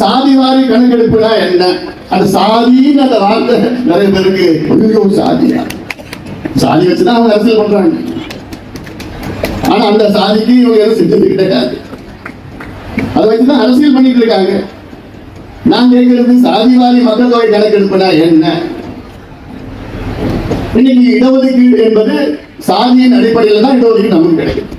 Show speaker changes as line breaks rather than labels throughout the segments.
சாதிவாரி கணக்கெடுப்புனா என்ன? அந்த சாதின்னு அந்த வார்த்தை நிறைய பேருக்கு ஐயோ சாதியா, சாதி வச்சுதான் அவங்க அரசியல் பண்றாங்க. ஆனா அந்த சாதிக்கு இவங்க எதுவும் செஞ்சது கிடையாது, அதை வச்சுதான் அரசியல் பண்ணிட்டு இருக்காங்க. நான் கேட்கிறது சாதிவாரி மக்கள் தொகை கணக்கெடுப்புனா என்ன? இன்னைக்கு இடஒதுக்கீடு என்பது சாதியின் அடிப்படையில் தான் இடஒதுக்கீடு நமக்கு கிடைக்கும்.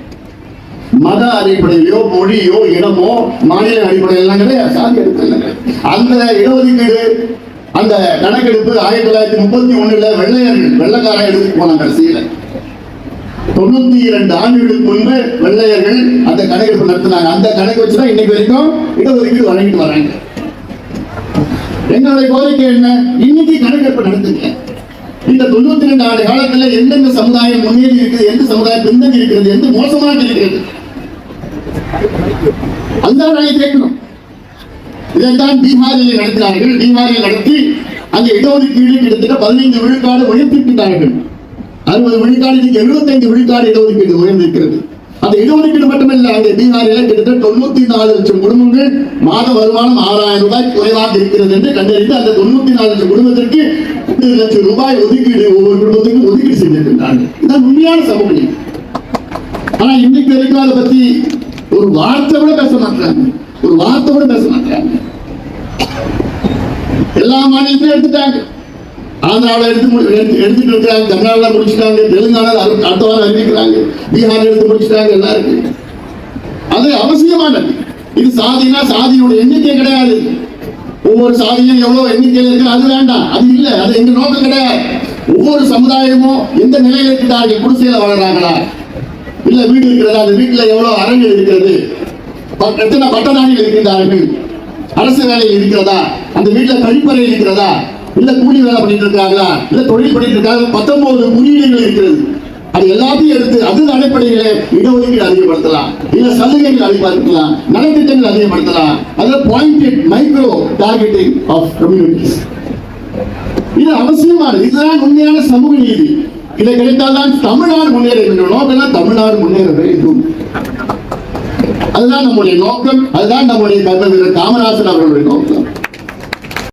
மத அடிப்படையிலோ மொழியோ இனமோ மாநில அடிப்படையில் கிடையாது, சாதி அடிப்படையில். அந்த இடஒதுக்கீடு அந்த கணக்கெடுப்பு 1931 வெள்ளையர்கள் வெள்ளக்காரன் எடுத்து போனாங்க. கடைசியில 92 ஆண்டுகளுக்கு முன்பு வெள்ளையர்கள் அந்த கணக்கெடுப்பு நடத்தினாங்க. அந்த கணக்கு வச்சுதான் இன்னைக்கு வரைக்கும் இடஒதுக்கீடு வழங்கிட்டு வராங்க. எங்களுடைய கோரிக்கை என்ன? இன்னைக்கு கணக்கெடுப்பு நடத்துங்க. இந்த 92 ஆண்டு காலத்துல எந்தெந்த சமுதாயம் முன்னேறி இருக்குது, எந்த சமுதாயம் பின்தங்கி இருக்கிறது, எந்த மோசமாக இருக்கிறது, அதுதான் நாங்கள் கேட்கணும். இதைத்தான் பீகாரில் நடத்தினார்கள். பீகாரில் நடத்தி அங்கே இடஒதுக்கீடு கிட்டத்தட்ட 15 விழுக்காடு உயர்த்திவிட்டார்கள். 60 விழுக்காடு, 75 விழுக்காடு இடஒதுக்கீடு உயர்ந்திருக்கிறது. அந்த இடஒதுக்கீடு மட்டுமல்ல, அங்கே பீகாரில் கிட்டத்தட்ட 94 லட்சம் குடும்பங்கள் மாத வருமானம் 6000 ரூபாய் குறைவாக இருக்கிறது என்று கண்டறிந்து அந்த 94 லட்சம் குடும்பத்திற்கு 2 லட்சம் ரூபாய் ஒதுக்கீடு ஒவ்வொரு குடும்பத்துக்கும் ஒதுக்கீடு செய்திருக்கின்றார்கள். இதுதான் உண்மையான சமூக நீதி. ஆனா இன்னைக்கு வரைக்கும் அதை பத்தி ஒரு வார்த்தை கூட பேச மாட்டாங்க, ஒரு வார்த்தை கூட பேச மாட்டாங்க. எல்லா மாநிலத்திலும் எடுத்துட்டாங்க. ஆந்திராவில் எடுத்துட்டு இருக்காங்க, தமிழ்நாட்டில் முடிச்சுட்டாங்க, தெலுங்கானா அடுத்த வாரம் அறிவிக்கிறாங்க, பீகாரில் எடுத்து முடிச்சுட்டாங்க. எல்லாருக்கும் அது அவசியமானது. இது சாதினா சாதியோட எண்ணிக்கை கிடையாது. ஒவ்வொரு சாதியும் எவ்வளவு எண்ணிக்கையில் இருக்கு அது வேண்டாம், அது இல்லை, அது எங்க நோக்கம் கிடையாது. ஒவ்வொரு சமுதாயமும் எந்த நிலையில் இருக்கிறார்கள், குடிசையில வளர்றாங்களா, இல்ல வீடு இருக்கிறதா, அந்த வீட்டுல எவ்வளவு அரண்கள் இருக்கிறது, எத்தனை பட்டதாரிகள் இருக்கின்றார்கள், அரசு வேலையில் இருக்கிறதா, அந்த வீட்டுல கழிப்பறை இருக்கிறதா, இல்ல கூலி வேலை பண்ணிட்டு இருக்காங்களா, இல்ல தொழில் பண்ணிட்டு இருக்காங்க, 19 குறியீடுகள் இருக்கிறது. அது எல்லாத்தையும் எடுத்து அது அடிப்படையில இடஒதுக்கீடு அதிகப்படுத்தலாம், இல்ல சலுகைகள் அதிகப்படுத்தலாம், நலத்திட்டங்கள் அதிகப்படுத்தலாம். அதுல pointed micro targeting of communities இது அவசியமானது. இதுதான் உண்மையான சமூக நீதி. இதை கிடைத்தால்தான் தமிழ்நாடு முன்னேற வேண்டும். நோக்கம் தமிழ்நாடு முன்னேற வேண்டும், அதுதான் நம்முடைய நோக்கம். அதுதான் நம்முடைய கர்ம வீரர் காமராசர் அவர்களுடைய நோக்கம்.